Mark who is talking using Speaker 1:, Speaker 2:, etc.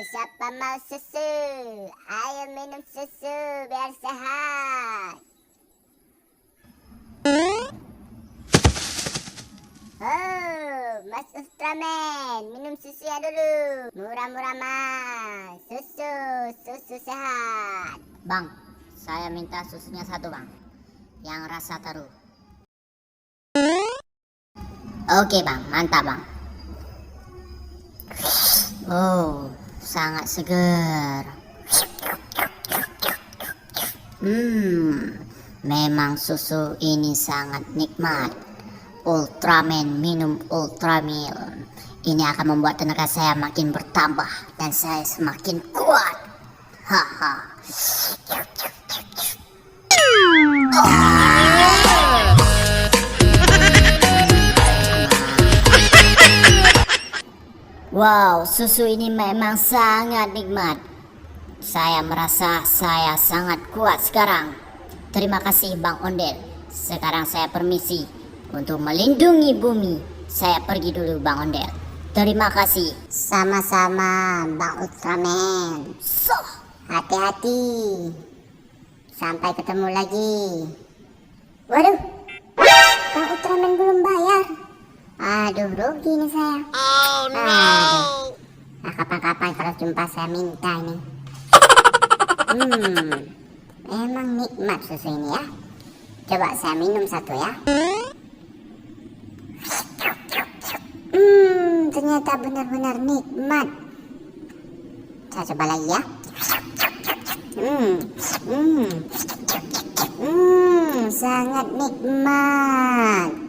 Speaker 1: siapa mau susu? Ayo minum susu biar sehat. Oh, Mas Ultraman, minum susu ya dulu. Murah-murah mas. Susu sehat.
Speaker 2: Bang, saya minta susunya satu bang, yang rasa taruh. Oke bang, mantap bang. Oh, sangat segar. Memang susu ini sangat nikmat. Ultraman minum Ultramilk. Ini akan membuat tenaga saya makin bertambah dan saya semakin kuat. Haha. Wow, susu ini memang sangat nikmat. Saya merasa saya sangat kuat sekarang. Terima kasih Bang Ondel. Sekarang saya permisi untuk melindungi bumi. Saya pergi dulu Bang Ondel. Terima kasih.
Speaker 1: Sama-sama Bang Ultraman. Hati-hati. Sampai ketemu lagi. Waduh, Bang Ultraman belum bayar. Aduh, rugi nih saya.
Speaker 3: Oh no.
Speaker 1: Nah, kapan-kapan kalau jumpa saya minta nih. Emang nikmat susu ini ya. Coba saya minum satu ya. Ternyata benar-benar nikmat. Saya coba lagi ya. Sangat nikmat.